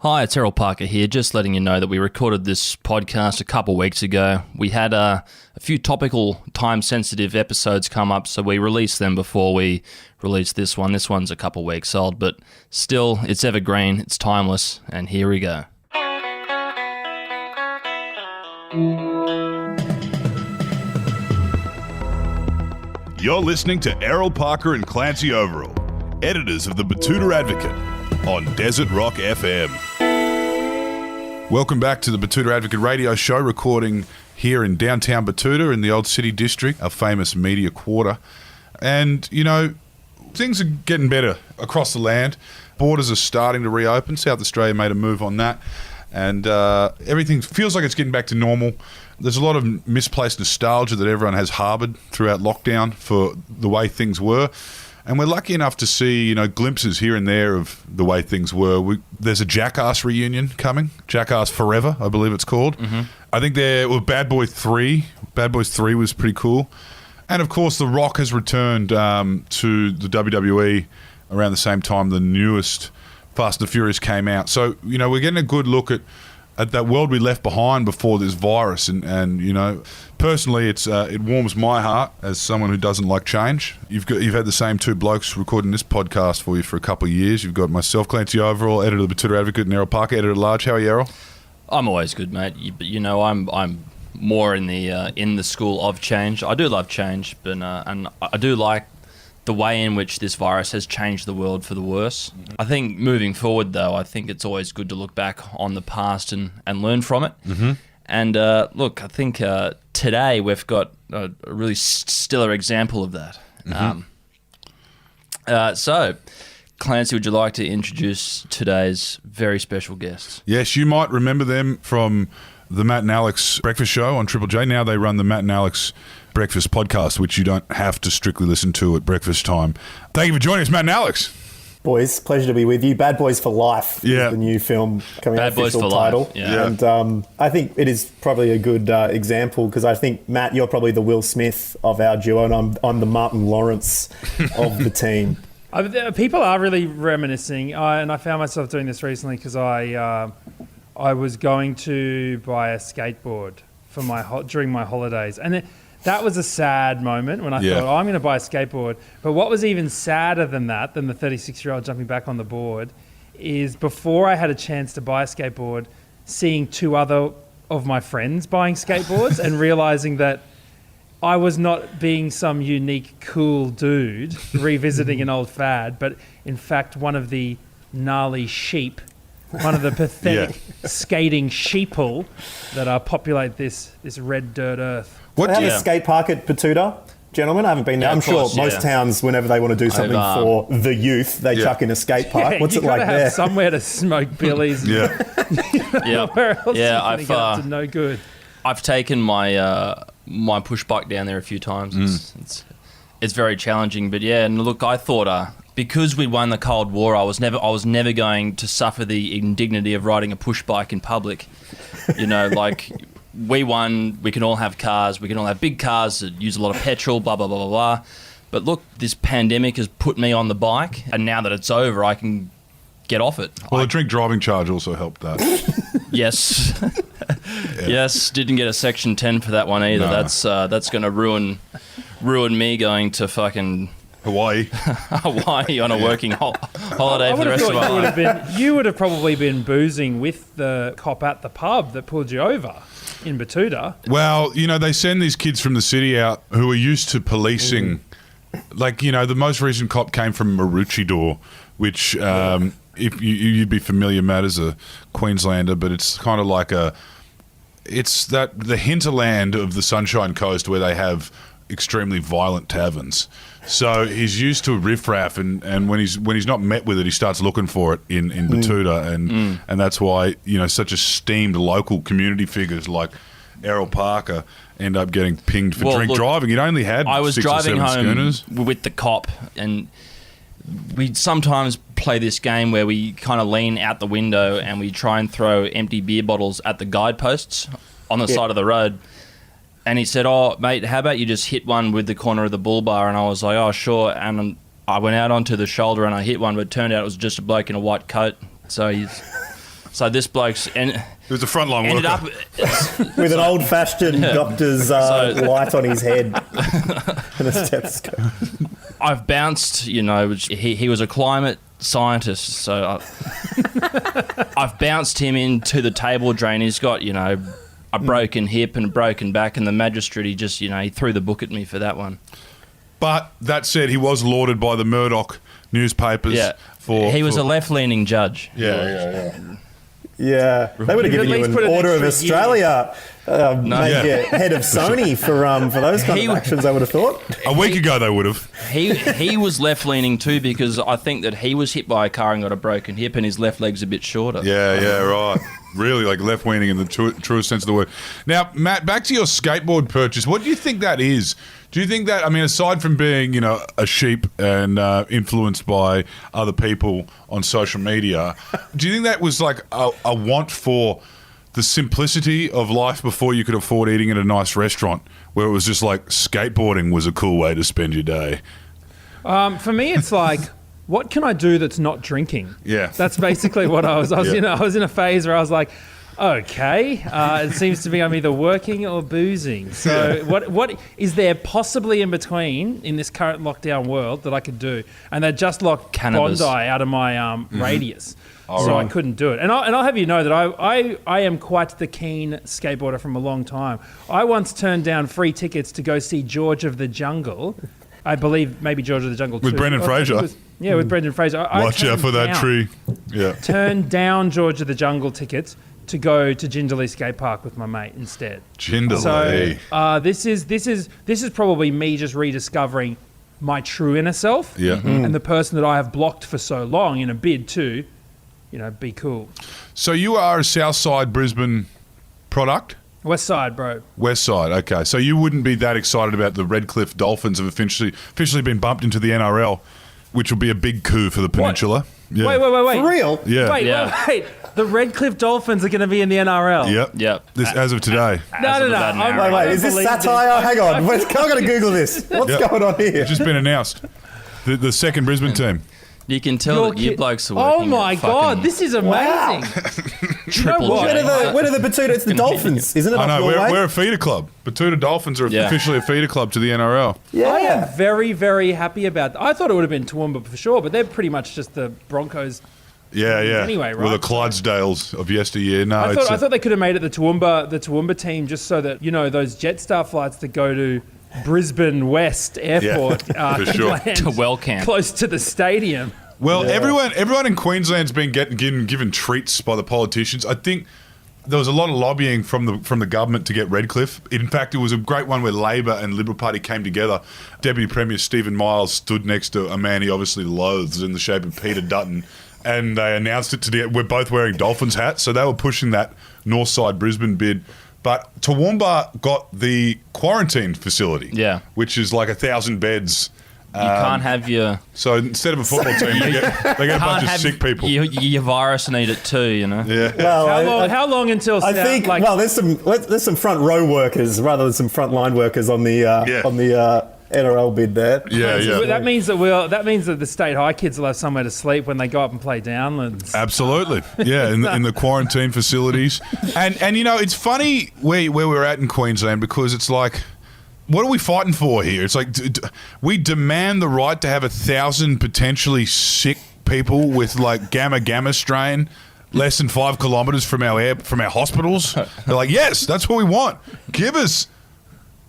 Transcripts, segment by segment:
Hi, it's Errol Parker here, just letting you know that we recorded this podcast a couple weeks ago. We had a few topical, time-sensitive episodes come up, so we released them before we released this one. This one's a couple weeks old, but still, it's evergreen, it's timeless, and here we go. You're listening to Errol Parker and Clancy Overall, editors of the Batuta Advocate, on Desert Rock FM. Welcome back to the Batuta Advocate radio show, recording here in downtown Batuta in the Old City District, our famous media quarter. And, you know, things are getting better across the land. Borders are starting to reopen. South Australia made a move on that. And everything feels like it's getting back to normal. There's a lot of misplaced nostalgia that everyone has harboured throughout lockdown for the way things were. And we're lucky enough to see, you know, glimpses here and there of the way things were. There's a Jackass reunion coming, Jackass Forever, I believe it's called. Mm-hmm. I think Bad Boys 3. Bad Boys 3 was pretty cool. And, of course, The Rock has returned to the WWE around the same time the newest Fast and the Furious came out. So, you know, we're getting a good look at that world we left behind before this virus. And you know, personally, it warms my heart as someone who doesn't like change. You've had the same two blokes recording this podcast for you for a couple of years. You've got myself, Clancy Overall, editor of the Batuta Advocate, and Errol Parker, editor at large. How are you, Errol? I'm always good, mate. But you know, I'm more in the school of change. I do love change, but and I do like the way in which this virus has changed the world for the worse. Mm-hmm. I think moving forward, though, I think it's always good to look back on the past and learn from it. Mm-hmm. And look, I think today we've got a really stellar example of that. Mm-hmm. So, Clancy, would you like to introduce today's very special guests? Yes, you might remember them from the Matt and Alex breakfast show on Triple J. Now they run the Matt and Alex breakfast podcast, which you don't have to strictly listen to at breakfast time. Thank you for joining us, Matt and Alex. Boys, pleasure to be with you. Bad Boys for Life is the new film coming out, official title. Life. Yeah. And I think it is probably a good example because I think, Matt, you're probably the Will Smith of our duo and I'm the Martin Lawrence of the team. People are really reminiscing, and I found myself doing this recently because I was going to buy a skateboard for during my holidays, and that was a sad moment when I thought, I'm going to buy a skateboard. But what was even sadder than the 36-year-old jumping back on the board, is before I had a chance to buy a skateboard, seeing two other of my friends buying skateboards and realising that I was not being some unique, cool dude revisiting an old fad, but in fact one of the gnarly sheep, one of the pathetic skating sheeple that populate this red dirt earth. What do you have a skate park at Batuta, gentlemen? I haven't been there. I'm sure most towns, whenever they want to do something for the youth, they chuck in a skate park. What's it like there? You got to have somewhere to smoke billies. Where else I've to no good. I've taken my push bike down there a few times. It's very challenging, but and look, I thought because we won the Cold War, I was never going to suffer the indignity of riding a push bike in public. You know, like. We won, we can all have cars, we can all have big cars that use a lot of petrol, blah, blah, blah, blah, blah. But look, this pandemic has put me on the bike, and now that it's over, I can get off it. Well, the drink driving charge also helped that. Yes. Yes, didn't get a Section 10 for that one either. No. That's going to ruin me going to fucking... Hawaii on a working holiday for the rest of my life. You would have probably been boozing with the cop at the pub that pulled you over in Batuta. Well, you know, they send these kids from the city out who are used to policing. Like, you know, the most recent cop came from Maroochydore, which if you'd be familiar, Matt, as a Queenslander, but it's kind of like it's the hinterland of the Sunshine Coast where they have extremely violent taverns. So he's used to riffraff, and when he's not met with it, he starts looking for it in Batuta, and that's why, you know, such esteemed local community figures like Errol Parker end up getting pinged for drink driving. He'd only had I was 6 driving or 7 home schooners. with the cop, and we sometimes play this game where we kind of lean out the window and we try and throw empty beer bottles at the guideposts on the side of the road. And he said, "Oh, mate, how about you just hit one with the corner of the bull bar?" And I was like, "Oh, sure." And I went out onto the shoulder and I hit one, but it turned out it was just a bloke in a white coat. So he's So this bloke's He was a frontline ended worker. up with an old-fashioned doctor's light on his head and a stethoscope. I've bounced, he was a climate scientist, so I've bounced him into the table drain. He's got, a broken hip and a broken back, and the magistrate, he threw the book at me for that one. But that said, he was lauded by the Murdoch newspapers He was a left-leaning judge. Yeah. They would have given you an Order of Australia head of Sony for those kind of actions, I would have thought. A week ago they would have. He was left-leaning too, because I think that he was hit by a car and got a broken hip, and his left leg's a bit shorter. Yeah, right. Really, like left-leaning in the truest sense of the word. Now, Matt, back to your skateboard purchase. What do you think that is? Do you think that, aside from being, a sheep and influenced by other people on social media, do you think that was like a want for the simplicity of life before you could afford eating at a nice restaurant, where it was just like skateboarding was a cool way to spend your day? For me, it's like, what can I do that's not drinking? Yeah. That's basically what I was in a phase where I was like, okay, it seems to be I'm either working or boozing. So what is there possibly in between in this current lockdown world that I could do? And they just locked Cannabis. Bondi out of my radius. So I couldn't do it. And I'll have you know that I am quite the keen skateboarder from a long time. I once turned down free tickets to go see George of the Jungle. I believe maybe George of the Jungle 2. With Brendan Fraser. With Brendan Fraser. Watch out for that tree. Yeah. Turned down George of the Jungle tickets to go to Jindalee Skate Park with my mate instead. Jindalee. So this is probably me just rediscovering my true inner self. Yeah. And the person that I have blocked for so long in a bid to, be cool. So you are a Southside Brisbane product? West Side, bro. West Side, okay. So you wouldn't be that excited about the Redcliffe Dolphins have officially been bumped into the NRL, which will be a big coup for the peninsula. Yeah. Wait. For real? Yeah. Wait. The Redcliffe Dolphins are going to be in the NRL. Yep. As of today. No. Wait. Is this satire? Hang on. I'm going to Google this. What's going on here? It's just been announced. The second Brisbane team. You can tell that you blokes are working. Oh my God, this is amazing. Wow. Triple J. Where are the Batuta? It's the Dolphins, isn't it? I know, we're a feeder club. Batuta Dolphins are officially a feeder club to the NRL. Yeah. I am very, very happy about that. I thought it would have been Toowoomba for sure, but they're pretty much just the Broncos. Yeah. Anyway, right? Well, the Clydesdales of yesteryear. No, I thought they could have made it the Toowoomba team just so that, those Jetstar flights that go to Brisbane West Airport for sure. To Wellcamp. close to the stadium. Well, everyone in Queensland's been given treats by the politicians. I think there was a lot of lobbying from the government to get Redcliffe. In fact, it was a great one where Labor and Liberal Party came together. Deputy Premier Stephen Miles stood next to a man he obviously loathes in the shape of Peter Dutton, and they announced it we're both wearing Dolphins hats, so they were pushing that Northside Brisbane bid. But Toowoomba got the quarantine facility, which is like 1,000 beds. You can't have your... So instead of a football team, they get a bunch of sick people. Your virus need it too, Yeah. Well, how long until... there's some front row workers rather than some front line workers on the NRL bid there. Yeah. That means that the state high kids will have somewhere to sleep when they go up and play downlands. Absolutely. Yeah, in the quarantine facilities. And it's funny where we're at in Queensland, because it's like... What are we fighting for here? It's like we demand the right to have 1,000 potentially sick people with like gamma strain less than 5 kilometres from our hospitals. They're like, yes, that's what we want. Give us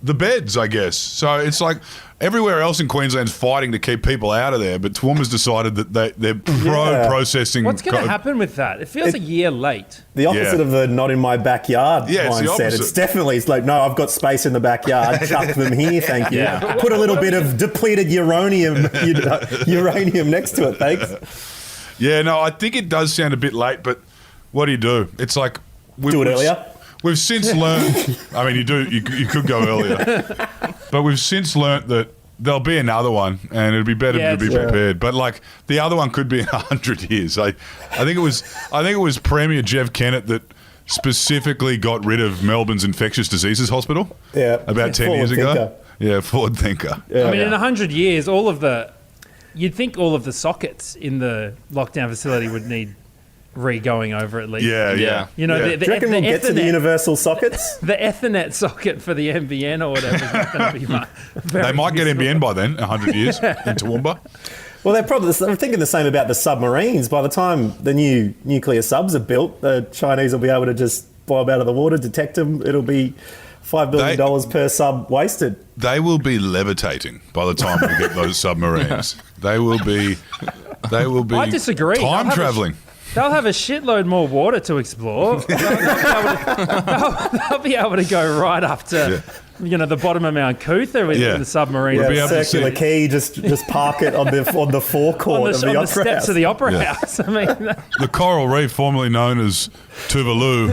the beds, I guess. So it's like everywhere else in Queensland's fighting to keep people out of there, but Toowoomba's decided that they're pro-processing. What's going to happen with that? It feels a year late. The opposite of the not in my backyard mindset. It's like, no, I've got space in the backyard. Chuck them here, thank you. Yeah. Put a little bit of depleted uranium next to it, thanks. Yeah, no, I think it does sound a bit late, but what do? It's like... Do it earlier? We've since learned... I mean, you could go earlier. But we've since learnt that there'll be another one, and it'd be better to be prepared. But like the other one could be in 100 years. I think it was Premier Jeff Kennett that specifically got rid of Melbourne's infectious diseases hospital. Yeah, about 10 years ago. Yeah, forward thinker. Yeah. I mean, in 100 years, you'd think all of the sockets in the lockdown facility would need re-going over at least. Yeah. You know, do you reckon we'll get to the universal sockets? The Ethernet socket for the NBN or whatever is not going to be very They might get useful. NBN by then, 100 years, in Toowoomba. Well, they're probably. I'm thinking the same about the submarines. By the time the new nuclear subs are built, the Chinese will be able to just blow them out of the water, detect them. It'll be $5 billion per sub wasted. They will be levitating by the time we get those submarines. They will be. I disagree. Time traveling. They'll have a shitload more water to explore. They'll be able to go right up to, the bottom of Mount Cootha with the submarine. We'll be able to circular key, just park it on the forecourt of the opera steps house. of the opera house. I mean, The coral reef, formerly known as Tuvalu,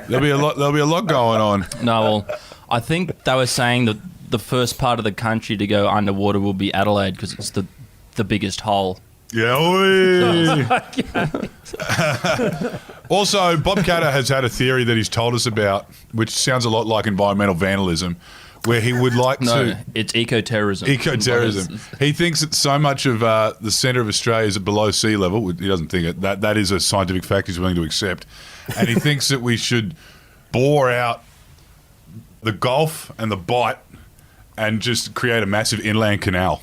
there'll be a lot going on. No, well, I think they were saying that the first part of the country to go underwater will be Adelaide because it's the biggest hole. Yeah. Also, Bob Catter has had a theory that he's told us about, which sounds a lot like environmental vandalism, where he would like to... it's eco-terrorism. Eco-terrorism. He thinks that so much of the centre of Australia is below sea level. He doesn't think it. That is a scientific fact he's willing to accept. And he thinks that we should bore out the Gulf and the Bight and just create a massive inland canal.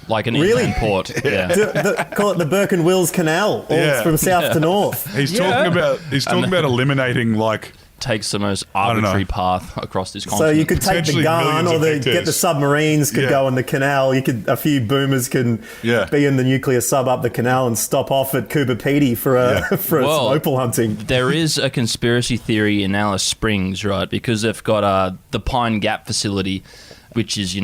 Like an inland port. Yeah. Call it the Burke and Wills Canal, from south to north. He's talking about eliminating takes the most arbitrary path across this continent. So you could take the gun or get the submarines could go in the canal. A few boomers can be in the nuclear sub up the canal and stop off at Coober Pedy for some opal hunting. There is a conspiracy theory in Alice Springs, right? Because they've got the Pine Gap facility, which is,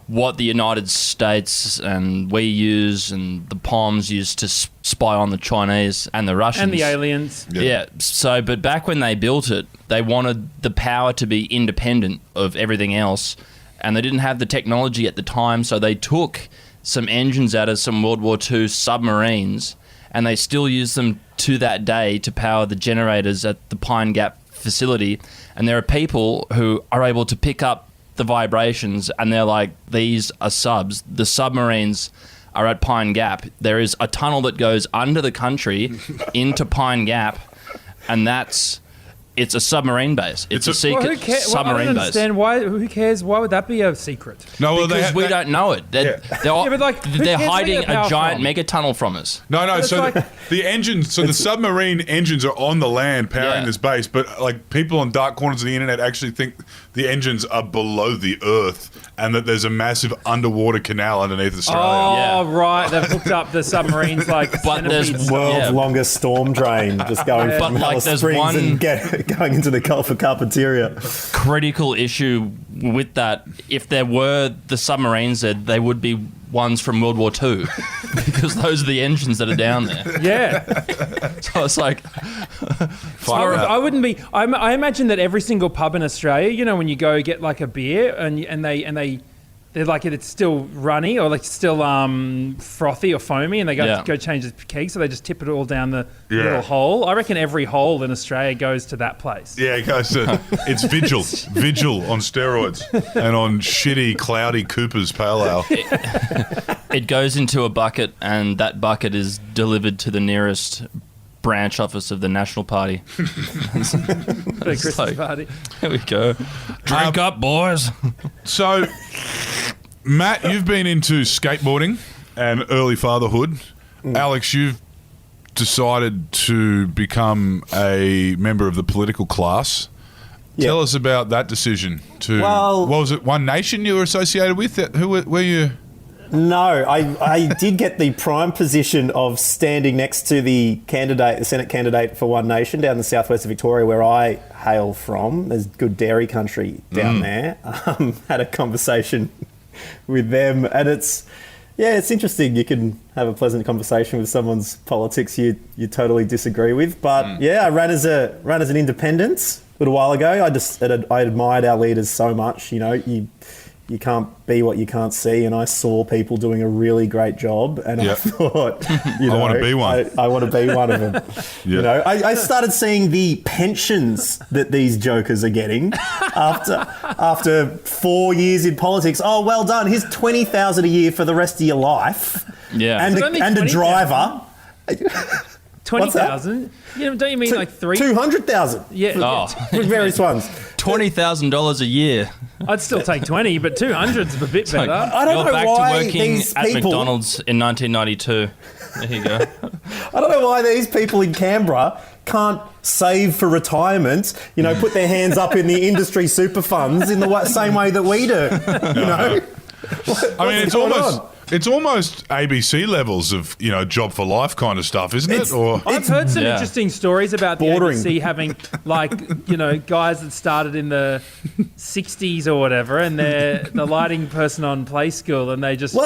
what the United States and we use and the Palms use to spy on the Chinese and the Russians. And the aliens. Yeah. So, but back when they built it, they wanted the power to be independent of everything else. And they didn't have the technology at the time, so they took some engines out of some World War II submarines and they still use them to that day to power the generators at the Pine Gap facility. And there are people who are able to pick up the vibrations and they're like, these are subs. The submarines are at Pine Gap. There is a tunnel that goes under the country into Pine Gap, and it's a submarine base. It's a secret submarine base. I don't understand why. Who cares? Why would that be a secret? No, because we don't know it. They're hiding a giant mega tunnel from us. No. So the engines, the submarine engines are on the land powering this base, but people on dark corners of the internet actually think the engines are below the earth and that there's a massive underwater canal underneath Australia. Oh, right. They've hooked up the submarines world's longest storm drain just going from Alice Springs and going into the Gulf of Carpentaria. Critical issue with that, if there were the submarines there, they would be ones from World War II because those are the engines that are down there. Yeah. So it's like... I wouldn't be... I imagine that every single pub in Australia, when you go get a beer and they're it's still runny or still frothy or foamy and they go change the keg, so they just tip it all down the little hole. I reckon every hole in Australia goes to that place. Yeah, it goes to... It's Vigil. Vigil on steroids and on shitty, cloudy Cooper's Pale Ale. It goes into a bucket and that bucket is delivered to the nearest branch office of the National Party. The Christmas party. Here we go. Drink up, boys. So... Matt, you've been into skateboarding and early fatherhood. Alex, you've decided to become a member of the political class. Tell us about that decision. What was it, One Nation you were associated with? Who were you? No, I did get the prime position of standing next to the Senate candidate for One Nation down in the southwest of Victoria, where I hail from. There's good dairy country down there. Had a conversation with them, and it's interesting. You can have a pleasant conversation with someone's politics you totally disagree with. But I ran as an independent a little while ago. I admired our leaders so much. You can't be what you can't see, and I saw people doing a really great job, and I thought, I want to be one. I want to be one of them. I started seeing the pensions that these jokers are getting after 4 years in politics. Oh, well done! Here's $20,000 a year for the rest of your life. Yeah, and a driver. 20,000? Don't you mean like 200,000? Yeah. For various ones. $20,000 a year. I'd still take 20, but 200's a bit better. I don't You're know back why to working these at people, McDonald's in 1992. There you go. I don't know why these people in Canberra can't save for retirement, put their hands up in the industry super funds in the same way that we do, I mean, it's almost ABC levels of, job for life kind of stuff, isn't it? Or I've heard some interesting stories about the bordering. ABC having, guys that started in the 60s or whatever, and they're the lighting person on Play School, and they just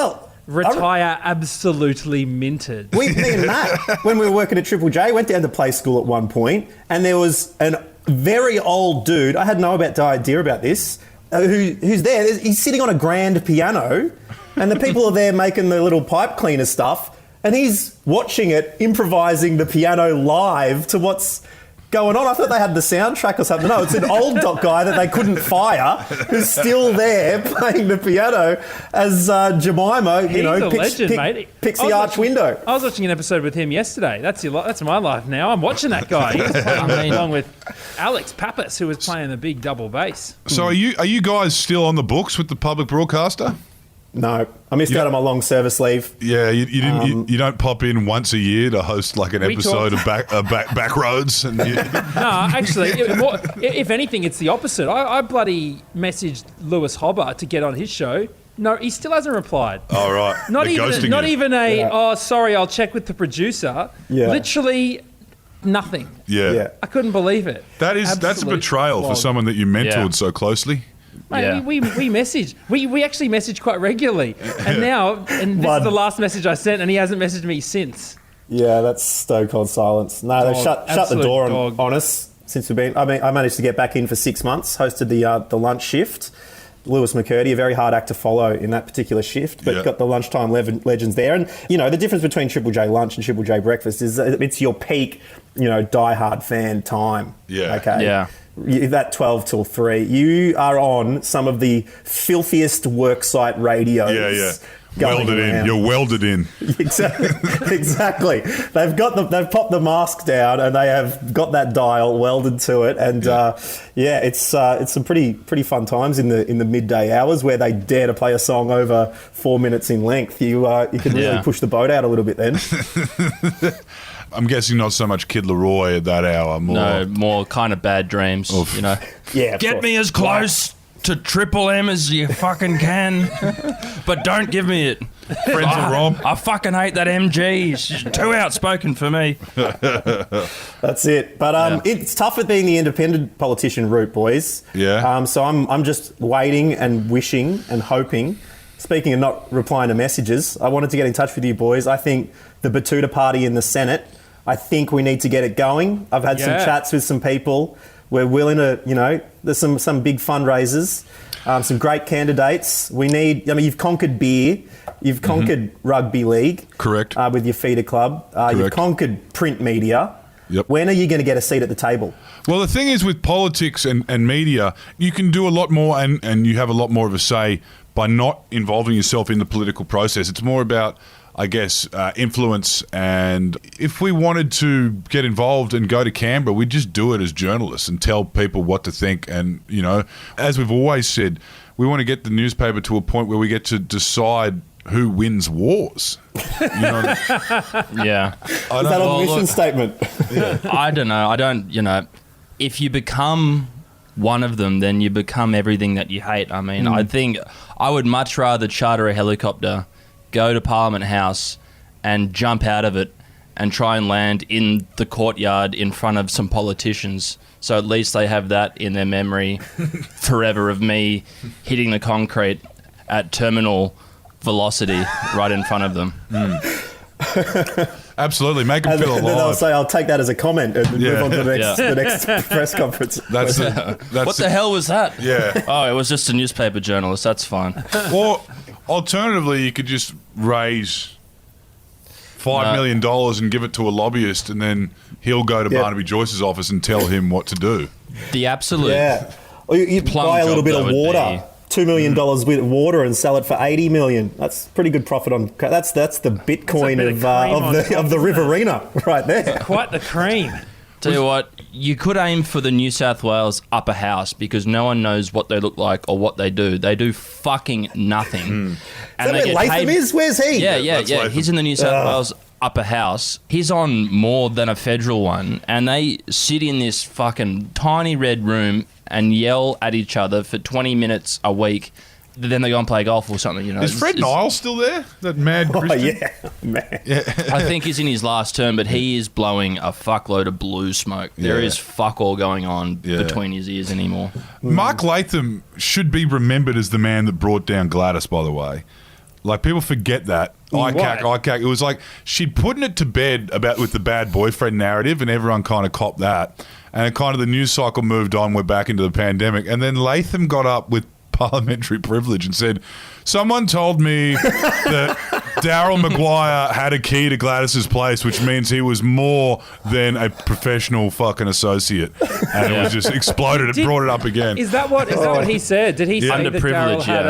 retire absolutely minted. Me and Matt, when we were working at Triple J, went down to Play School at one point, and there was a very old dude, I had no idea about this, who's there. He's sitting on a grand piano, and the people are there making the little pipe cleaner stuff, and he's watching it, improvising the piano live to what's going on. I thought they had the soundtrack or something. No, it's an old guy that they couldn't fire who's still there playing the piano as Jemima, picks the arch window. I was watching an episode with him yesterday. That's my life now. I'm watching that guy. He was playing along with Alex Pappas, who was playing the big double bass. So are you guys still on the books with the public broadcaster? No, I missed out on my long service leave. Yeah, you didn't. You don't pop in once a year to host like an episode of Backroads. No, actually, if anything, it's the opposite. I bloody messaged Lewis Hobber to get on his show. No, he still hasn't replied. Oh, right. Not even oh, sorry, I'll check with the producer. Yeah. Literally nothing. Yeah. I couldn't believe it. That's a betrayal for someone that you mentored so closely. Mate, we messaged. We actually message quite regularly. And this is the last message I sent, and he hasn't messaged me since. Yeah, that's stone cold silence. No, they've shut the door on us since we've been. I mean, I managed to get back in for 6 months, hosted the lunch shift. Lewis McCurdy, a very hard act to follow in that particular shift, but got the lunchtime legends there. And, the difference between Triple J lunch and Triple J breakfast is it's your peak, diehard fan time. Yeah. Okay. Yeah. That 12 till 3, you are on some of the filthiest worksite radios. Yeah. Welded in. You're welded in. Exactly. They've popped the mask down and they have got that dial welded to it. And it's some pretty fun times in the midday hours where they dare to play a song over 4 minutes in length. You can really push the boat out a little bit then. I'm guessing not so much Kid Leroy at that hour. More kind of Bad Dreams. Oof. Yeah. Get me as close to Triple M as you fucking can, but don't give me it. Friends of Rob. I fucking hate that MG. She's too outspoken for me. That's it. But it's tough at being the independent politician route, boys. Yeah. So I'm just waiting and wishing and hoping. Speaking of not replying to messages, I wanted to get in touch with you boys. I think the Batuta Party in the Senate, I think we need to get it going. I've had some chats with some people. We're willing to, there's some big fundraisers, some great candidates. We need, you've conquered beer. You've conquered rugby league. Correct. With your feeder club. You've conquered print media. Yep. When are you going to get a seat at the table? Well, the thing is with politics and media, you can do a lot more and you have a lot more of a say by not involving yourself in the political process. It's more about, I guess, influence. And if we wanted to get involved and go to Canberra, we'd just do it as journalists and tell people what to think. And, as we've always said, we want to get the newspaper to a point where we get to decide who wins wars. Yeah. Is that on the mission statement? I don't know. If you become one of them, then you become everything that you hate. I mean, I think I would much rather charter a helicopter, go to Parliament House and jump out of it and try and land in the courtyard in front of some politicians. So at least they have that in their memory forever of me hitting the concrete at terminal velocity right in front of them. Absolutely, make them feel alive. Then they'll say, I'll take that as a a move on to the next press conference. What the hell was that? Yeah. Oh, it was just a newspaper journalist. That's fine. Or alternatively, you could just raise $5 million and give it to a lobbyist, and then he'll go to Barnaby Joyce's office and tell him what to do. The absolute Or you buy a little bit of water $2 million worth of water and sell it for $80 million. That's pretty good profit on. That's the Bitcoin of the Riverina right there. Quite the cream. Tell you what, you could aim for the New South Wales upper house because no one knows what they look like or what they do. They do fucking nothing. And is that where Latham is? Where's he? Yeah. He's in the New South Wales upper house. He's on more than a federal one, and they sit in this fucking tiny red room and yell at each other for 20 minutes a week. Then they go and play golf or something, you know. Is Fred Niles still there? That mad Christian? Oh, yeah, man. Yeah. I think he's in his last term, but he is blowing a fuckload of blue smoke. There is fuck all going on between his ears anymore. Mark Latham should be remembered as the man that brought down Gladys, by the way. Like, people forget that. ICAC. It was like she'd putting it to bed with the bad boyfriend narrative, and everyone kind of copped that. And kind of the news cycle moved on. We're back into the pandemic. And then Latham got up with parliamentary privilege and said, someone told me that Daryl Maguire had a key to Gladys's place, which means he was more than a professional fucking associate. And it was just exploded. It brought it up again. Is that what he said? Did he say that Daryl had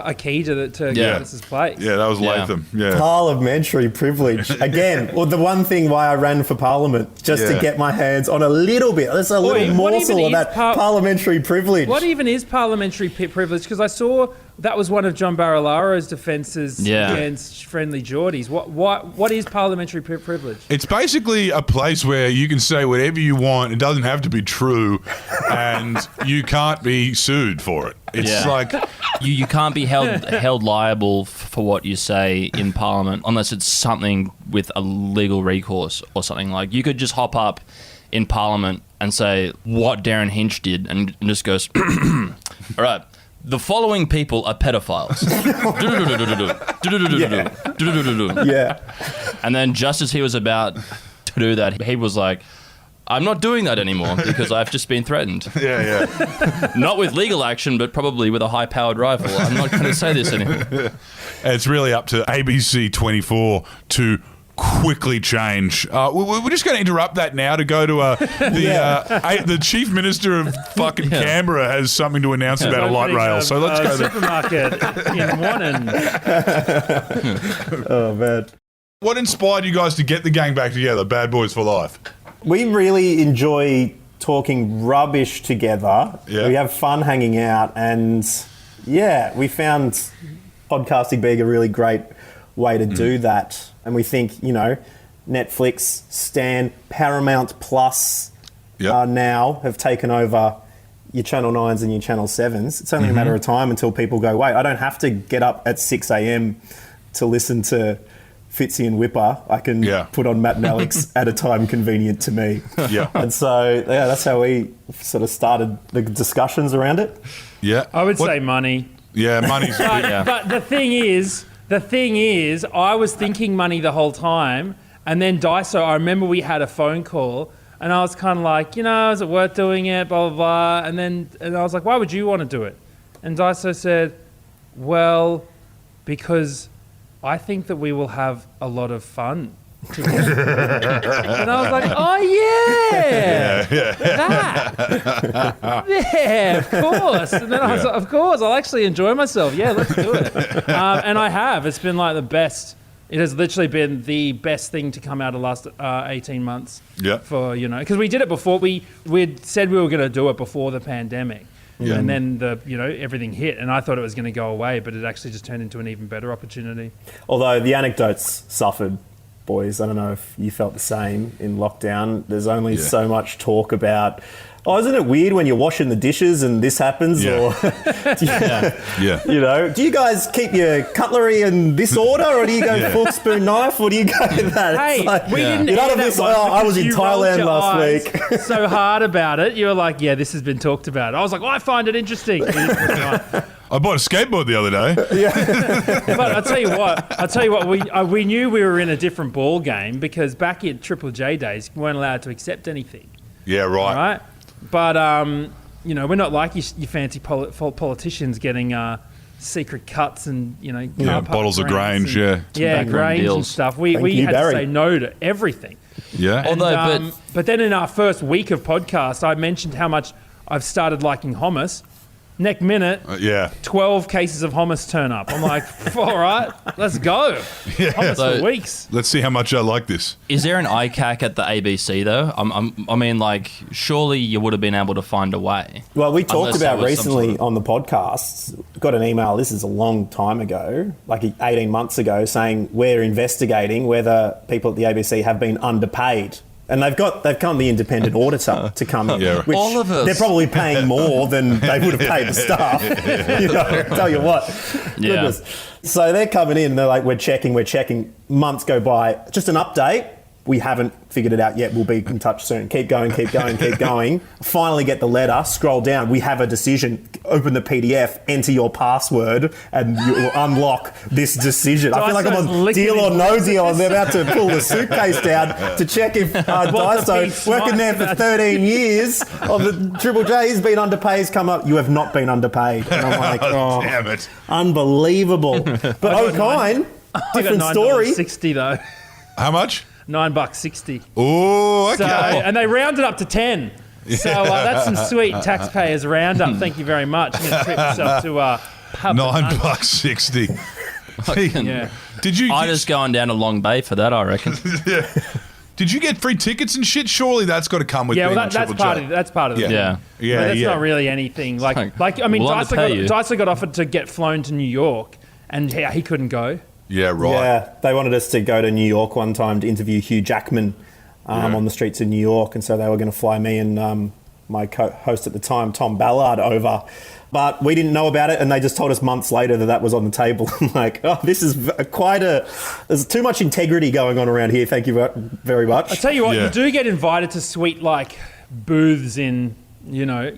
a key to Gladys's place? Yeah, that was Latham. Yeah. Parliamentary privilege. Again, well, the one thing why I ran for Parliament, just to get my hands on a little bit. There's a little morsel of that parliamentary privilege. What even is parliamentary privilege? Because I saw that was one of John Barilaro's defences against friendly Geordies. What is parliamentary privilege? It's basically a place where you can say whatever you want. It doesn't have to be true, and you can't be sued for it. It's like you can't be held liable for what you say in Parliament unless it's something with a legal recourse or something. Like, you could just hop up in Parliament and say what Darren Hinch did and just goes, all right, the following people are pedophiles. Yeah. And then just as he was about to do that, he was like, I'm not doing that anymore because I've just been threatened. Yeah. Not with legal action, but probably with a high-powered rifle. I'm not going to say this anymore. It's really up to ABC 24 to quickly change. We're just going to interrupt that now to go to the Chief Minister of fucking Canberra has something to announce about a light rail. So let's go there. Supermarket in Wannon. Oh, man. What inspired you guys to get the gang back together, Bad Boys for Life? We really enjoy talking rubbish together. Yeah. We have fun hanging out, and we found podcasting being a really great way to do that. And we think, Netflix, Stan, Paramount Plus now have taken over your Channel 9s and your Channel 7s. It's only a matter of time until people go, wait, I don't have to get up at 6 a.m. to listen to Fitzy and Whipper. I can put on Matt and Alex at a time convenient to me. Yeah. And so, that's how we sort of started the discussions around it. Yeah. I would say money. Yeah, money's But the thing is, I was thinking money the whole time, and then Dyso, I remember we had a phone call, and I was kind of like, is it worth doing it, blah, blah, blah. And I was like, why would you want to do it? And Dyso said, well, because I think that we will have a lot of fun together. And I was like, oh, that. Yeah, of course. And then I was like, of course, I'll actually enjoy myself. Yeah, let's do it. And I have. It's been like the best. It has literally been the best thing to come out of the last 18 months. Yeah. For, because we did it before. We'd said we were going to do it before the pandemic. Yeah. And then everything hit, and I thought it was going to go away, but it actually just turned into an even better opportunity. Although the anecdotes suffered, boys. I don't know if you felt the same in lockdown. There's only so much talk about, isn't it weird when you're washing the dishes and this happens? Yeah. Or do you guys keep your cutlery in this order, or do you go fork, spoon, knife, or do you go that? Hey, we didn't none of this. I was in Thailand last week. So hard about it. You were like, yeah, this has been talked about. I was like, I find it interesting. I bought a skateboard the other day. But I'll tell you what, we knew we were in a different ball game because back in Triple J days, we weren't allowed to accept anything. Yeah, right. Right? But, we're not like you fancy politicians getting secret cuts and, bottles of Grange, Grange and stuff. We had to say no to everything. Yeah. And, but then in our first week of podcast, I mentioned how much I've started liking hummus. Next minute, 12 cases of hummus turn up. I'm like, all right, let's go. Hummus for weeks. Let's see how much I like this. Is there an ICAC at the ABC though? I mean, like, surely you would have been able to find a way. Well, we talked about recently on the podcast, got an email, this is a long time ago, like 18 months ago, saying we're investigating whether people at the ABC have been underpaid. And they've come the independent auditor to come in, which all of us. They're probably paying more than they would have paid the staff. Tell you what. Yeah. Goodness. So they're coming in and they're like, we're checking. Months go by. Just an update. We haven't figured it out yet. We'll be in touch soon. Keep going. Finally get the letter. Scroll down. We have a decision. Open the PDF. Enter your password, and you will unlock this decision. I feel like I'm on Deal or No Deal. I'm about to pull the suitcase down to check if Dyson, working there for 13 years of the Triple J, has been underpaid. Has come up. You have not been underpaid. And I'm like, oh, damn it, unbelievable. But Okine, different story. $9.60 though. How much? $9.60. Oh, okay. So, and they rounded up to 10. So that's some sweet taxpayers roundup. Thank you very much. I'm going to treat myself to $9.60. Yeah. Did you? I just going down to Long Bay for that, I reckon. Yeah. Did you get free tickets and shit? Surely that's got to come with being on Triple J. That's part of it. Yeah. That's not really anything. Like I mean, Dyson got offered to get flown to New York, and he couldn't go. Yeah, right. Yeah, they wanted us to go to New York one time to interview Hugh Jackman on the streets of New York, and so they were going to fly me and my co-host at the time, Tom Ballard, over. But we didn't know about it, and they just told us months later that was on the table. I'm like, oh, this is there's too much integrity going on around here. Thank you very much. I tell you what, you do get invited to sweet like booths in,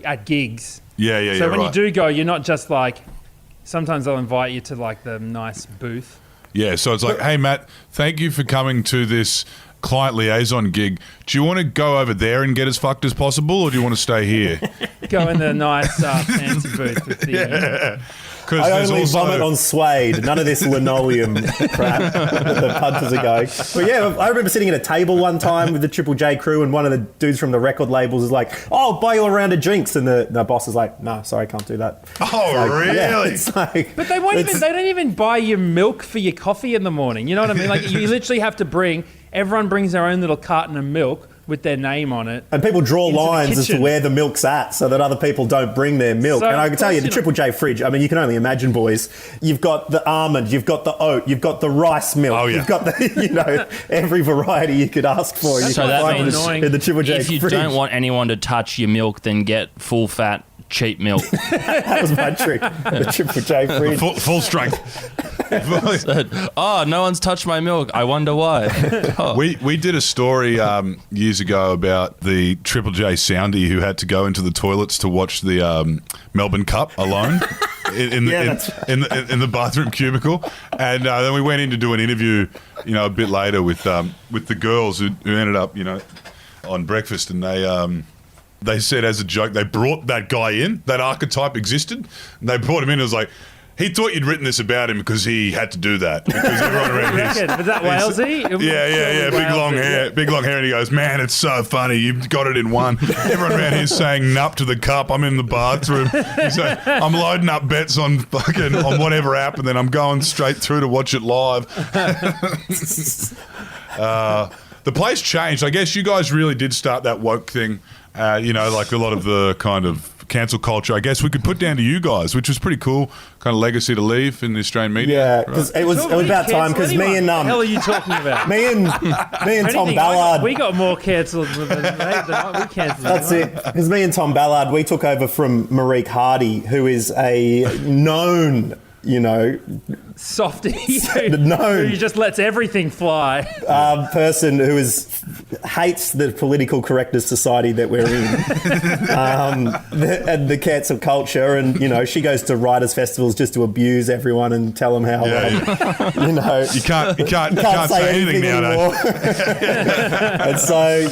at gigs. Yeah. So when you do go, you're not just like, sometimes they'll invite you to like the nice booth. Yeah, so it's like, hey, Matt, thank you for coming to this client liaison gig. Do you want to go over there and get as fucked as possible, or do you want to stay here? Go in the nice fancy booth with the... I only vomit on suede. None of this linoleum crap that the punters are going. But yeah, I remember sitting at a table one time with the Triple J crew, and one of the dudes from the record labels is like, "Oh, I'll buy you a round of drinks," and the boss is like, "No, sorry, can't do that." Oh, like, really? Yeah, it's like, but they don't even buy you milk for your coffee in the morning. You know what I mean? Like you literally have to everyone brings their own little carton of milk with their name on it. And people draw lines as to where the milk's at so that other people don't bring their milk. And I can tell you, the Triple J fridge, I mean, you can only imagine, boys, you've got the almond, you've got the oat, you've got the rice milk, you've got the, every variety you could ask for. So that means in the Triple J if you fridge. don't want anyone to touch your milk, then get full fat, cheap milk. That was my trick. The Triple J fridge. Full strength. No one's touched my milk. I wonder why. We did a story years ago about the Triple J soundie who had to go into the toilets to watch the Melbourne Cup alone in the bathroom cubicle, and then we went in to do an interview, a bit later with the girls who ended up, on breakfast, and they said as a joke they brought that guy in. That archetype existed, and they brought him in. It was like, he thought you'd written this about him because he had to do that. Because everyone around was that Walesy? Yeah. Big long hair. And he goes, man, it's so funny. You've got it in one. Everyone around here is saying nup to the cup. I'm in the bathroom. He's like, I'm loading up bets on whatever app, and then I'm going straight through to watch it live. The place changed. I guess you guys really did start that woke thing. Like a lot of the kind of cancel culture, I guess we could put down to you guys, which was pretty cool, kind of legacy to leave in the Australian media. Yeah, because it was about time. Because me and what the hell are you talking about? me and Tom Ballard, we got more cancelled than we cancelled. That's it. Because me and Tom Ballard, we took over from Marique Hardy, who is a known, softy who just lets everything fly. Person who hates the political correctness society that we're in, and the cancel culture, and she goes to writers' festivals just to abuse everyone and tell them how you can't say anything nowadays. And so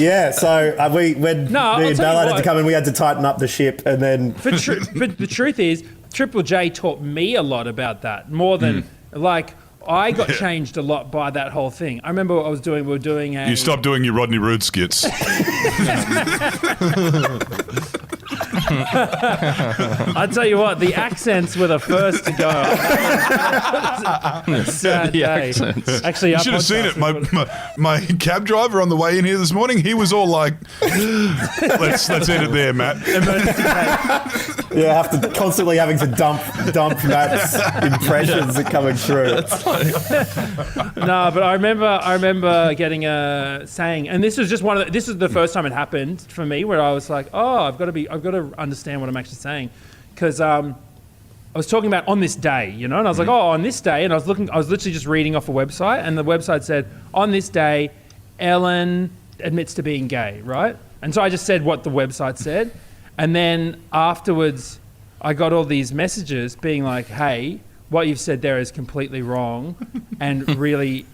when me and Ballard had to come in, we had to tighten up the ship, and then. But the truth is, Triple J taught me a lot about that, more than I got changed a lot by that whole thing. I remember what I was doing. We were doing You stopped doing your Rodney Rude skits. I tell you what, the accents were the first to go. Sad The day. accents. Actually, You should have seen it. My cab driver on the way in here this morning, he was all like, let's end it there, Matt. Yeah, constantly having to dump Matt's impressions that coming through. No, but I remember getting saying, and this was just this is the first time it happened for me, where I was like, oh, I've got to understand what I'm actually saying, because I was talking about on this day, and I was like, oh, on this day, and I was literally just reading off a website, and the website said, on this day, Ellen admits to being gay, right? And so I just said what the website said, and then afterwards, I got all these messages being like, hey, what you've said there is completely wrong and really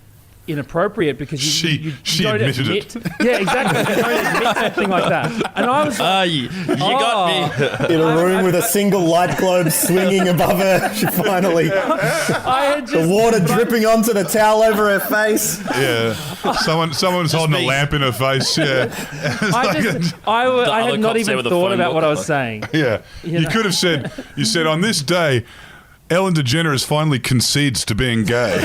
inappropriate, because you don't admit it. Yeah, exactly. You don't admit something like that. And I was like, you got me. In a room with a single light globe swinging above her, she finally... the water dripping onto the towel over her face. Yeah. Someone's holding a lamp in her face. Yeah. I had not even thought about what I was saying. Yeah. You could have said, on this day, Ellen DeGeneres finally concedes to being gay.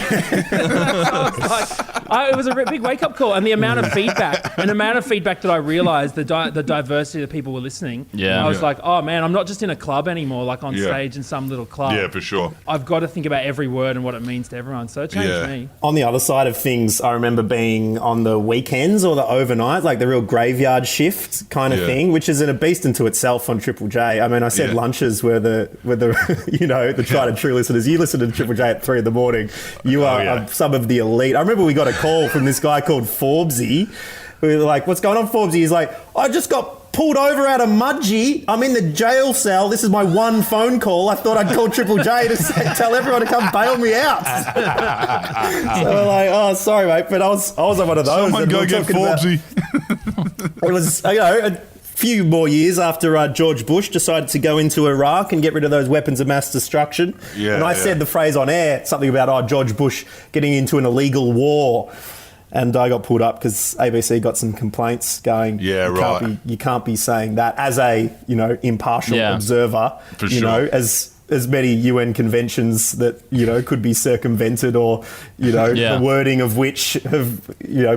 It was a big wake-up call, and the amount of feedback that I realised, the diversity of people were listening. Yeah. I was like, oh man, I'm not just in a club anymore, like on stage in some little club. Yeah, for sure. I've got to think about every word and what it means to everyone. So it changed me. On the other side of things, I remember being on the weekends or the overnight, like the real graveyard shift kind of thing, which is a beast into itself on Triple J. I mean, I said lunches were the the tried and true listeners. You listen to Triple J at 3 a.m. You are some of the elite. I remember we got a call from this guy called Forbesy. We were like, what's going on, Forbesy? He's like, I just got pulled over out of Mudgee. I'm in the jail cell. This is my one phone call. I thought I'd call Triple J to tell everyone to come bail me out. So we're like, oh, sorry, mate. But I was on one of those. Someone go get Forbesy. It was, a few more years after George Bush decided to go into Iraq and get rid of those weapons of mass destruction. Yeah, and I said the phrase on air, something about, George Bush getting into an illegal war. And I got pulled up because ABC got some complaints going. Yeah, You can't be saying that as a, impartial observer. For sure. As many UN conventions that, could be circumvented or, the wording of which have,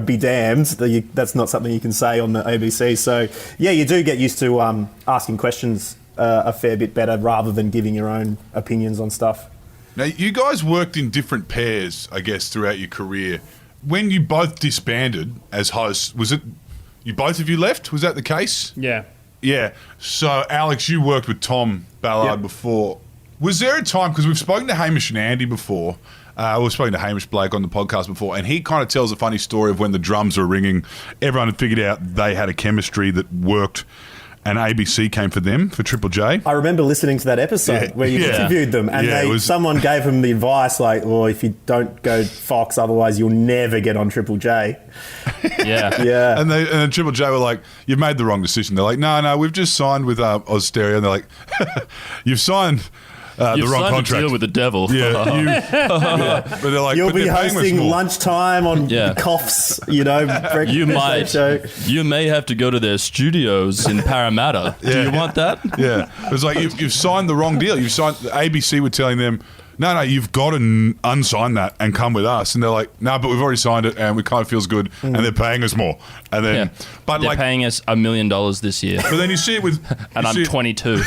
be damned. That's not something you can say on the ABC. So, yeah, you do get used to asking questions a fair bit better rather than giving your own opinions on stuff. Now, you guys worked in different pairs, I guess, throughout your career. When you both disbanded as hosts, was it you both of you left? Was that the case? Yeah. Yeah. So, Alex, you worked with Tom Ballard before. Was there a time, because we've spoken to Hamish and Andy before, we've spoken to Hamish Blake on the podcast before, and he kind of tells a funny story of when the drums were ringing, everyone had figured out they had a chemistry that worked, and ABC came for them, for Triple J. I remember listening to that episode where you interviewed them, and someone gave them the advice like, well, if you don't go Fox, otherwise you'll never get on Triple J. Yeah. And Triple J were like, you've made the wrong decision. They're like, no, we've just signed with Oz Stereo. And they're like, you've signed... the wrong contract. A deal with the devil. Yeah, but they're like, you'll be hosting lunchtime on Coughs, breakfast. You may have to go to their studios in Parramatta. Do you want that? Yeah, it was like you've signed the wrong deal. You've signed. ABC were telling them, no, you've got to unsign that and come with us. And they're like, no, but we've already signed it and it kind of feels good, and they're paying us more. And then, but they're paying us $1 million this year. But then you see it with, and I'm 22, and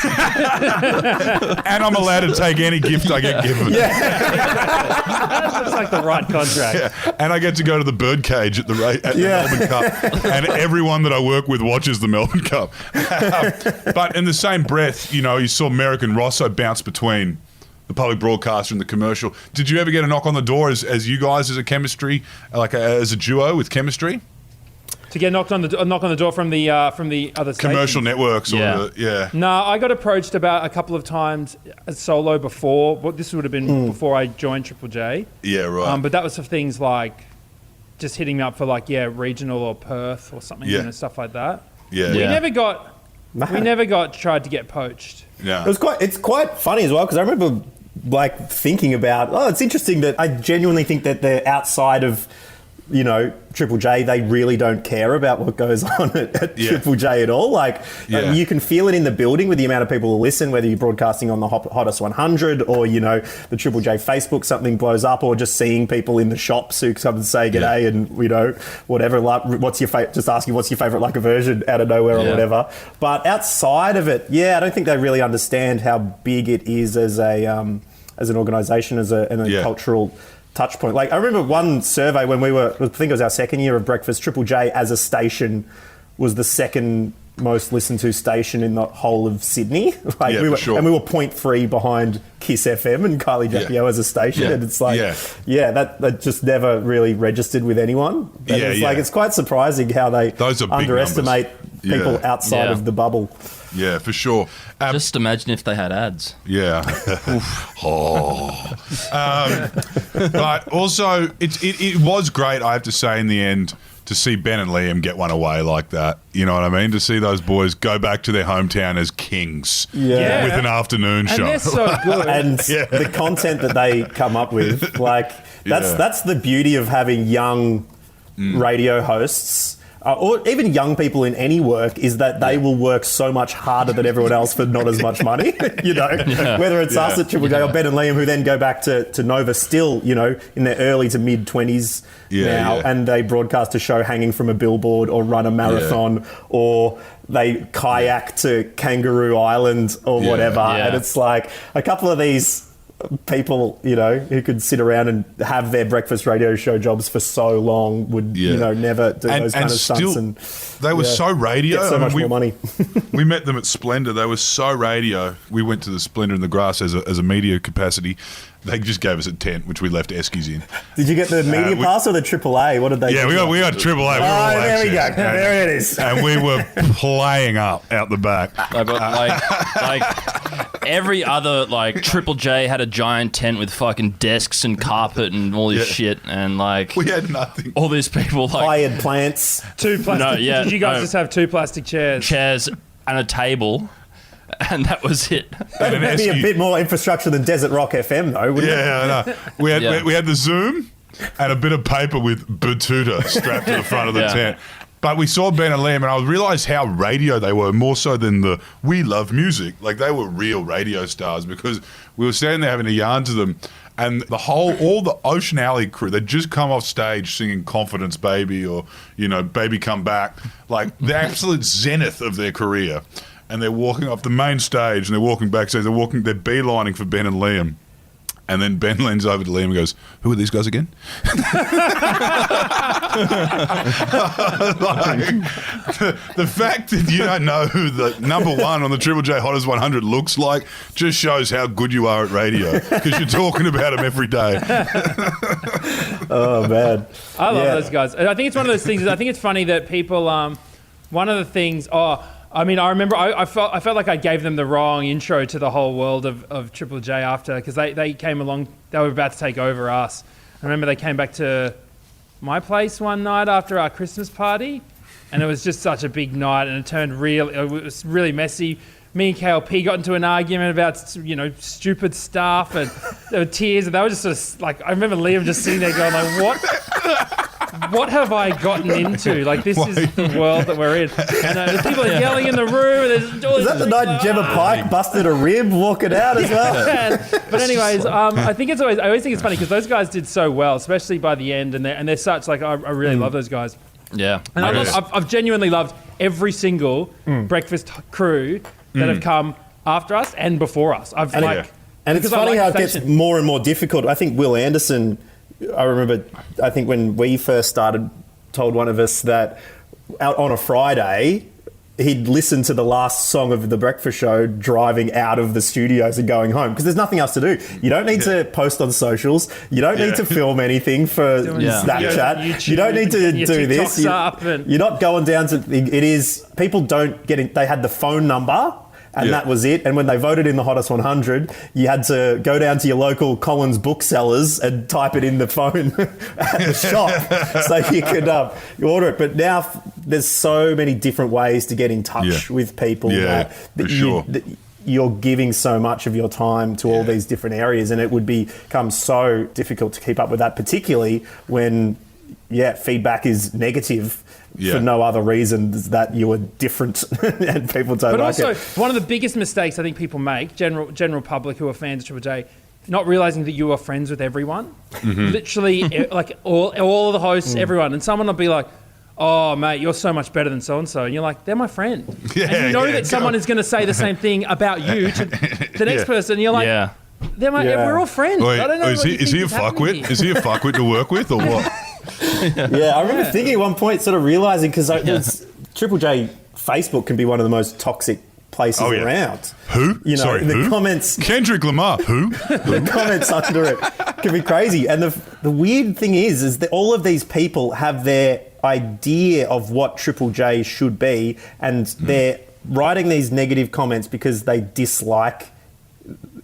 I'm allowed to take any gift I get given. That's like the right contract. Yeah. And I get to go to the birdcage at the Melbourne Cup, and everyone that I work with watches the Melbourne Cup. But in the same breath, you saw Merrick and Rosso bounce between the public broadcaster and the commercial. Did you ever get a knock on the door as you guys as a chemistry, as a duo with chemistry? To get knock on the door from the other commercial stations? Networks? No, I got approached about a couple of times as solo before. Well, this would have been before I joined Triple J. Yeah, right. But that was for things like just hitting me up for regional or Perth or something, stuff like that. Yeah. We never got tried to get poached. Yeah. It's quite funny as well, because I remember thinking about, it's interesting that I genuinely think that they're outside of Triple J, they really don't care about what goes on at Triple J at all. Like, you can feel it in the building with the amount of people who listen, whether you're broadcasting on the Hottest 100 or, the Triple J Facebook, something blows up, or just seeing people in the shops who come and say g'day and, whatever, what's your just asking what's your favourite like a version out of nowhere or whatever. But outside of it, I don't think they really understand how big it is as an organisation, and a cultural touch point. Like, I remember one survey when I think it was our second year of breakfast, Triple J as a station was the second most listened to station in the whole of Sydney. Like, we were 0.3 behind Kiss FM and Kylie Jackio as a station. And it's like, that just never really registered with anyone. And it's quite surprising how they underestimate people outside of the bubble. Yeah, for sure. Just imagine if they had ads. Yeah. But also, it was great, I have to say, in the end, to see Ben and Liam get one away like that. You know what I mean? To see those boys go back to their hometown as kings with an afternoon show. And they're so good. And the content that they come up with, like, that's the beauty of having young radio hosts. Or even young people in any work, is that they will work so much harder than everyone else for not as much money, whether it's us at Triple J or Ben and Liam, who then go back to Nova still, in their early to mid-20s now, and they broadcast a show hanging from a billboard or run a marathon or they kayak to Kangaroo Island or whatever. And it's like a couple of these people, who could sit around and have their breakfast radio show jobs for so long would, never do those kind of stunts. And they were so radio. Get so much more money. We met them at Splendor. They were so radio. We went to the Splendor in the Grass as a media capacity. They just gave us a tent, which we left Eskies in. Did you get the media pass or the AAA? What did they do? We got AAA. There we go. There it is. And we were playing up out the back. But every other, Triple J had a giant tent with fucking desks and carpet and all this shit. And, we had nothing. All these people, hired plants. Two plastic. Did you guys just have two plastic chairs? Chairs and a table. And that was it. That would be a bit more infrastructure than Desert Rock FM, though, wouldn't it? I know. We had the Zoom and a bit of paper with Batuta strapped to the front of the tent. But we saw Ben and Liam, and I realised how radio they were, more so than the we love music. Like, they were real radio stars, because we were standing there having a yarn to them, and all the Ocean Alley crew, they'd just come off stage singing Confidence Baby or, Baby Come Back, like the absolute zenith of their career. And they're walking off the main stage, and they're walking backstage. They're beelining for Ben and Liam. And then Ben leans over to Liam and goes, "Who are these guys again?" The fact that you don't know who the number one on the Triple J Hottest 100 looks like just shows how good you are at radio, because you're talking about them every day. Oh, man. I love those guys. I think it's one of those things. I think it's funny that people, one of the things, I remember I felt like I gave them the wrong intro to the whole world of Triple J after, because they came along, they were about to take over us. I remember they came back to my place one night after our Christmas party, and it was just such a big night, and it was really messy. Me and KLP got into an argument about, stupid stuff, and there were tears, and they were just sort of I remember Liam just sitting there going what have I gotten into? This is the world that we're in. And people are yelling in the room. And is that the night Gemma Pike busted a rib walking out as well? But anyways, I always think it's funny because those guys did so well, especially by the end, and they're such I really love those guys. Yeah, and I've genuinely loved every single breakfast crew that have come after us and before us. And it's funny how it gets more and more difficult. I think Will Anderson, I remember, I think when we first started, told one of us that out on a Friday, he'd listen to the last song of the breakfast show driving out of the studios and going home, because there's nothing else to do. You don't need to post on socials. You don't need to film anything for Snapchat. YouTube, you don't need to do this. You're not going down to... People don't get in... They had the phone number... And that was it. And when they voted in the Hottest 100, you had to go down to your local Collins booksellers and type it in the phone at the shop so you could order it. But now there's so many different ways to get in touch with people. You're giving so much of your time to all these different areas, and it would become so difficult to keep up with that, particularly when feedback is negative for no other reason that you are different and people don't like it. But also, one of the biggest mistakes I think people make, general public who are fans of Triple J, not realizing that you are friends with everyone. Literally, like all of the hosts, everyone. And someone will be like, oh, mate, you're so much better than so-and-so. And you're like, they're my friend. And you know that someone is going to say the same thing about you to the next person. And you're like, we're all friends. Wait, I don't know. Is he a fuckwit? Is he a fuckwit to work with or what? I remember thinking at one point, sort of realizing, because Triple J Facebook can be one of the most toxic places around. Who? The comments. Kendrick Lamar. Who? The comments under it can be crazy. And the weird thing is that all of these people have their idea of what Triple J should be, and they're writing these negative comments because they dislike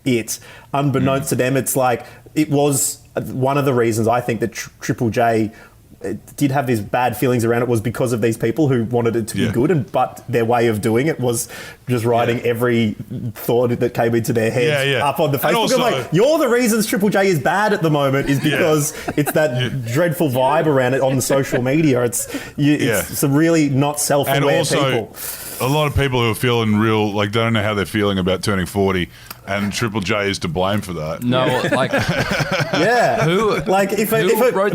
it. Unbeknownst to them, it's like, it was one of the reasons I think that Triple J did have these bad feelings around it was because of these people who wanted it to be good, but their way of doing it was just writing every thought that came into their heads up on the Facebook. Also, like, you're the reasons Triple J is bad at the moment is because it's that dreadful vibe around it on the social media. It's some really not self-aware people. A lot of people who are feeling real, like, they don't know how they're feeling about turning 40, and Triple J is to blame for that. No, like... Who? Like, if a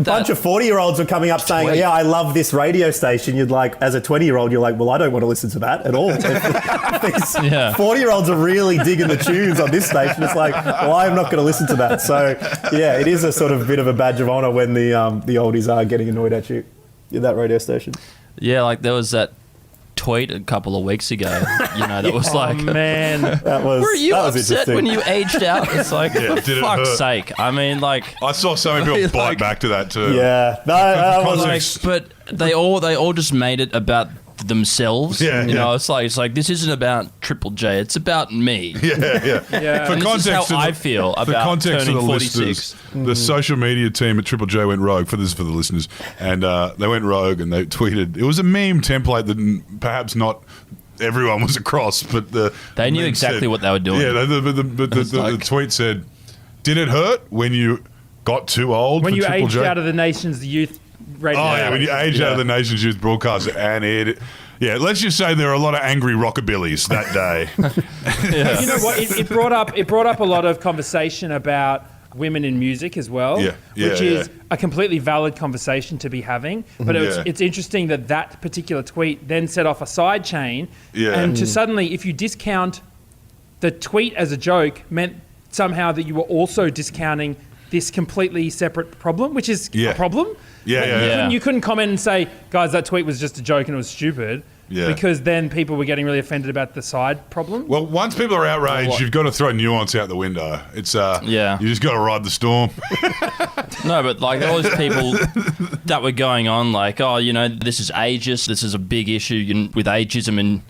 bunch of 40-year-olds were coming up saying, I love this radio station, you'd like, as a 20-year-old, you're like, well, I don't want to listen to that at all. If these 40-year-olds are really digging the tunes on this station, it's like, well, I'm not going to listen to that. So, it is a sort of bit of a badge of honour when the oldies are getting annoyed at you in that radio station. Yeah, like there was that tweet a couple of weeks ago, that was like, man, were you upset when you aged out? It's like, for fuck's sake. I mean, like, I saw so many people bite back to that too. Yeah, but they all just made it about themselves. It's like this isn't about Triple J, it's about me. For context, this is how I feel about turning 46. The social media team at Triple J went rogue. For the listeners, and they went rogue and they tweeted. It was a meme template that perhaps not everyone was across, but they knew exactly what they were doing. The tweet said, "Did it hurt when you got too old when for you Triple aged J? out of the nation's youth radio?" Oh yeah, when you aged out of the nation's youth broadcaster, and let's just say there are a lot of angry rockabillys that day. You know what? It brought up a lot of conversation about women in music as well, which is a completely valid conversation to be having. But it's interesting that particular tweet then set off a side chain, and to suddenly, if you discount the tweet as a joke, meant somehow that you were also discounting this completely separate problem, which is a problem. You couldn't comment and say, guys, that tweet was just a joke and it was stupid. Because then people were getting really offended about the side problem. Well, once people are outraged, you've got to throw nuance out the window. It's you just got to ride the storm. No, but like all those people that were going on, like, this is ageist. This is a big issue with ageism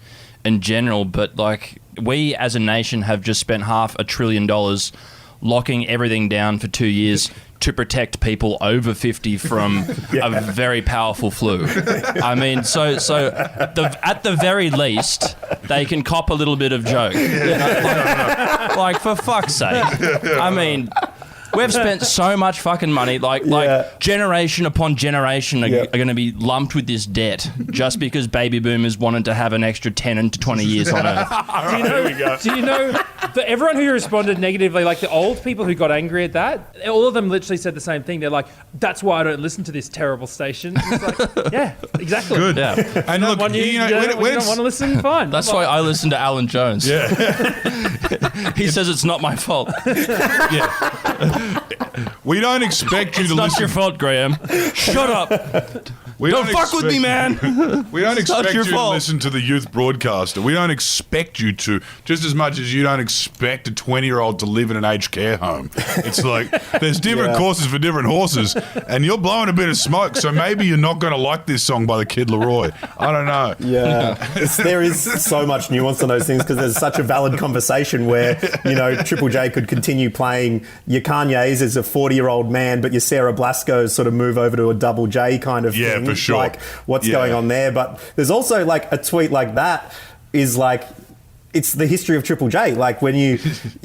in general. But like, we as a nation have just spent $500 billion locking everything down for 2 years to protect people over 50 from a very powerful flu. I mean, so at the very least, they can cop a little bit of joke. Like, for fuck's sake. I mean, we've spent so much fucking money, like generation upon generation are going to be lumped with this debt just because baby boomers wanted to have an extra 10 to 20 years on Earth. Do you know that everyone who responded negatively, like the old people who got angry at that, all of them literally said the same thing. They're like, that's why I don't listen to this terrible station. It's like, yeah, exactly. Good. Yeah. And look, you don't want to listen, fine. That's why I listen to Alan Jones. Yeah. He says it's not my fault. We don't expect you to listen. It's not your fault, Graham. Shut up. Don't fuck with me, man. We don't expect you to listen to the youth broadcaster. We don't expect you to, just as much as you don't expect a 20-year-old to live in an aged care home. It's like, there's different courses for different horses, and you're blowing a bit of smoke, so maybe you're not going to like this song by the Kid Laroi. I don't know. Yeah. There is so much nuance on those things because there's such a valid conversation where, Triple J could continue playing your Kanye's as a 40-year-old man, but your Sarah Blasco's sort of move over to a double J kind of thing. Yeah, for sure. Like, what's going on there? But there's also, like, a tweet like that is like, it's the history of Triple J. Like when you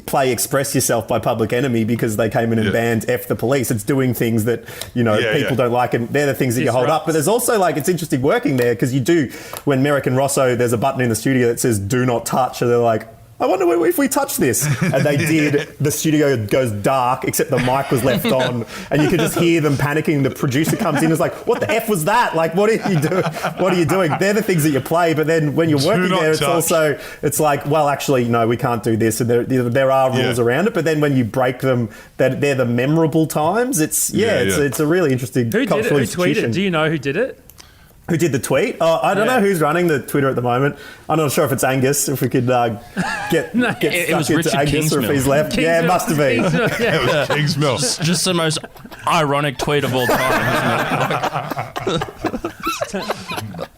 play Express Yourself by Public Enemy because they came in and banned F the Police, it's doing things that, people don't like, and they're the things that you hold up. But there's also it's interesting working there because you do, when Merrick and Rosso, there's a button in the studio that says do not touch, and they're like, I wonder if we touch this. And they did. The studio goes dark, except the mic was left on. And you could just hear them panicking. The producer comes in and is like, what the F was that? Like, what are you doing? What are you doing? They're the things that you play. But then when you're working there, it's like, well, actually, no, we can't do this. And there are rules around it. But then when you break them, they're the memorable times. It's a really interesting cultural institution. Who tweeted it? Do you know who did it? Who did the tweet? Oh, I don't know who's running the Twitter at the moment. I'm not sure if it's Angus, if we could get stuck into Richard Angus Kingsmill. or if he's left. Yeah, it must have been. It was Kingsmill. Just the most ironic tweet of all time, isn't it?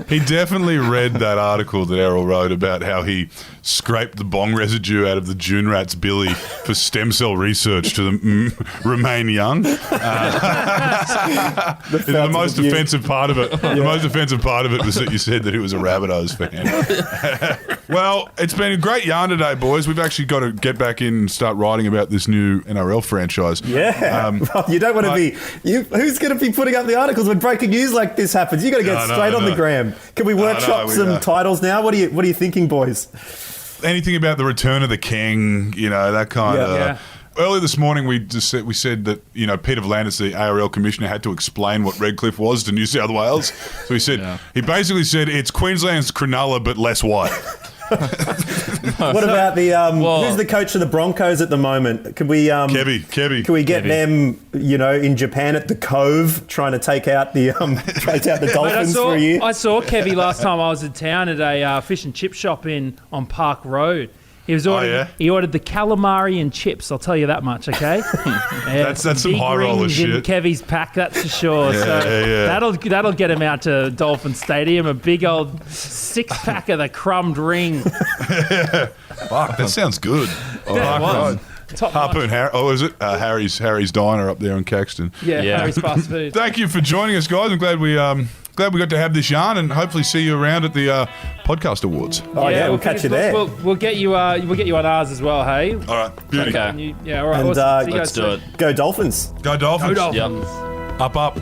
He definitely read that article that Errol wrote about how he scraped the bong residue out of the June rat's billy for stem cell research to remain young. The most offensive part of it. The most offensive part of it was that you said that he was a Rabbitohs fan. Well, it's been a great yarn today, boys. We've actually got to get back in and start writing about this new NRL franchise. Yeah. You don't want to be... who's going to be putting up the articles when breaking news like this happens? You got to get straight on the gram. Can we workshop some titles now? What are you thinking, boys? Anything about the return of the king, that kind of... Yeah. Earlier this morning, we said that Peter V'landys, the ARL commissioner, had to explain what Redcliffe was to New South Wales. So he said he basically said it's Queensland's Cronulla but less white. What about the who's the coach of the Broncos at the moment? Could we Kevy? Can we get them? In Japan at the Cove, trying to take out the Dolphins for a year. I saw Kevy last time I was in town at a fish and chip shop on Park Road. He ordered the calamari and chips. I'll tell you that much, okay? That's some high roller shit. In Kevy's pack, that's for sure. That'll get him out to Dolphin Stadium. A big old 6-pack of the crumbed ring. Fuck, that sounds good. Harpoon Harry. Oh, is it Harry's Diner up there in Caxton? Yeah. Harry's fast food. Thank you for joining us, guys. I'm glad we got to have this yarn, and hopefully see you around at the podcast awards. Oh yeah, we'll catch you there. We'll get you. We'll get you on ours as well. Hey. All right. Beauty. Okay. All right. And let's do it. Go Dolphins. Go Dolphins. Go Dolphins. Yep. Up.